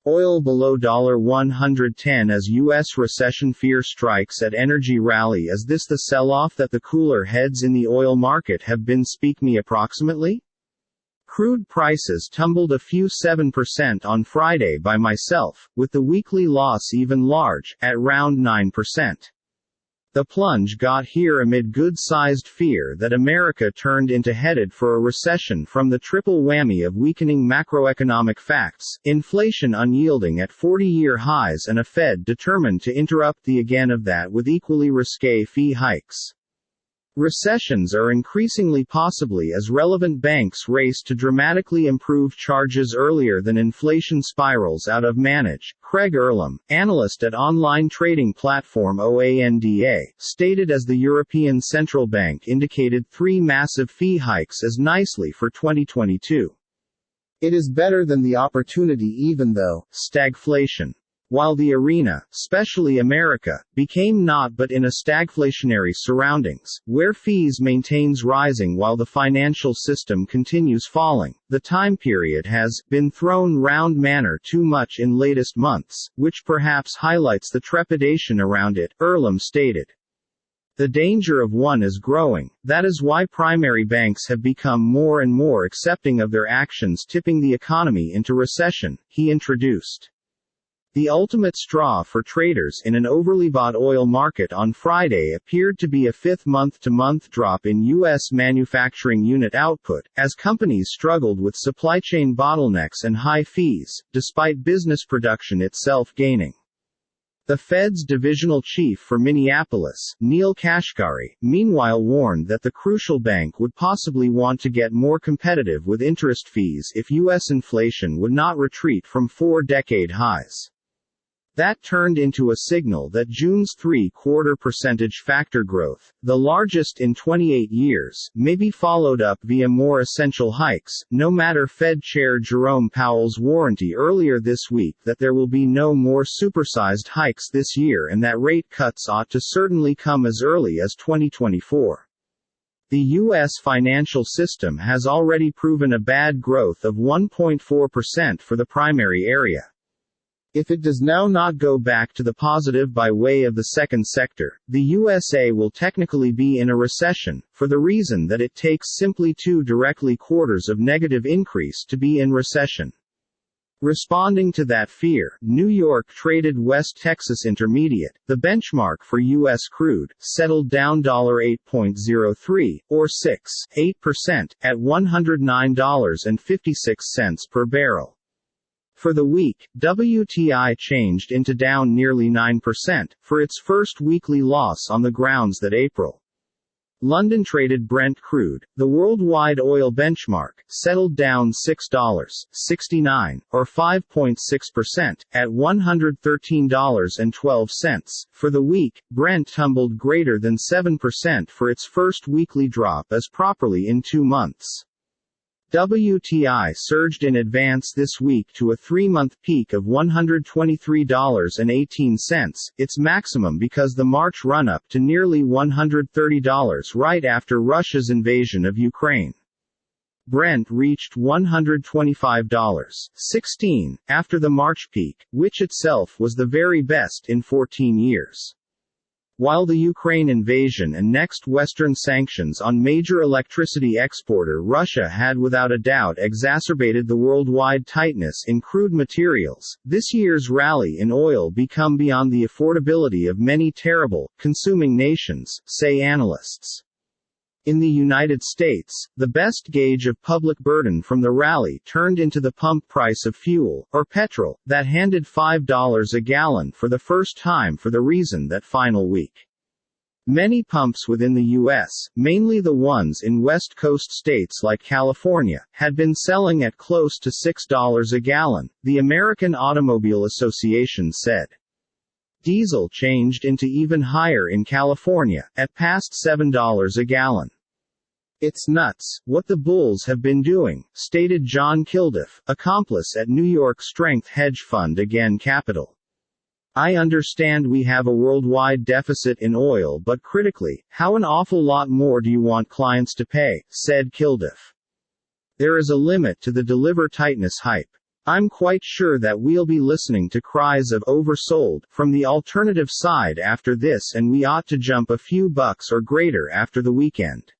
Oil below $110 as U.S. recession fear strikes at energy rally. Is this the sell-off that the cooler heads in the oil market have been speaking approximately? Crude prices tumbled a few 7% on Friday by myself, with the weekly loss even large, at round 9%. The plunge got here amid good-sized fear that America turned into headed for a recession from the triple whammy of weakening macroeconomic facts, inflation unyielding at 40-year highs and a Fed determined to interrupt the again of that with equally risque fee hikes. Recessions are increasingly possibly as relevant banks race to dramatically improve charges earlier than inflation spirals out of manage. Craig Earlham, analyst at online trading platform OANDA, stated as the European Central Bank indicated 3 massive fee hikes as nicely for 2022. It is better than the opportunity even though, stagflation. While the arena, especially America, became not but in a stagflationary surroundings, where fees maintains rising while the financial system continues falling, the time period has been thrown round manner too much in latest months, which perhaps highlights the trepidation around it, Earlham stated. The danger of one is growing, that is why primary banks have become more and more accepting of their actions tipping the economy into recession, he introduced. The ultimate straw for traders in an overly bought oil market on Friday appeared to be a 5th month-to-month drop in U.S. manufacturing unit output, as companies struggled with supply chain bottlenecks and high fees, despite business production itself gaining. The Fed's divisional chief for Minneapolis, Neil Kashkari, meanwhile warned that the crucial bank would possibly want to get more competitive with interest fees if U.S. inflation would not retreat from 4-decade highs. That turned into a signal that June's 3/4 percentage factor growth, the largest in 28 years, may be followed up via more essential hikes, no matter Fed Chair Jerome Powell's warranty earlier this week that there will be no more supersized hikes this year and that rate cuts ought to certainly come as early as 2024. The U.S. financial system has already proven a bad growth of 1.4% for the primary area. If it does now not go back to the positive by way of the second sector, the USA will technically be in a recession, for the reason that it takes simply 2 directly quarters of negative increase to be in recession. Responding to that fear, New York traded West Texas Intermediate, the benchmark for U.S. crude, settled down $8.03, or 6.8%, at $109.56 per barrel. For the week, WTI changed into down nearly 9%, for its first weekly loss on the grounds that April. London traded Brent crude, the worldwide oil benchmark, settled down $6.69, or 5.6%, at $113.12. For the week, Brent tumbled greater than 7% for its first weekly drop as properly in 2 months. WTI surged in advance this week to a 3-month peak of $123.18, its maximum because the March run-up to nearly $130 right after Russia's invasion of Ukraine. Brent reached $125.16, after the March peak, which itself was the very best in 14 years. While the Ukraine invasion and next Western sanctions on major electricity exporter Russia had without a doubt exacerbated the worldwide tightness in crude materials, this year's rally in oil become beyond the affordability of many terrible, consuming nations, say analysts. In the United States, the best gauge of public burden from the rally turned into the pump price of fuel, or petrol, that handed $5 a gallon for the first time for the reason that final week. Many pumps within the U.S., mainly the ones in West Coast states like California, had been selling at close to $6 a gallon, the American Automobile Association said. Diesel changed into even higher in California, at past $7 a gallon. It's nuts, what the bulls have been doing, stated John Kilduff, accomplice at New York strength hedge fund Again Capital. I understand we have a worldwide deficit in oil, but critically, how an awful lot more do you want clients to pay, said Kilduff. There is a limit to the deliver tightness hype. I'm quite sure that we'll be listening to cries of oversold from the alternative side after this, and we ought to jump a few bucks or greater after the weekend.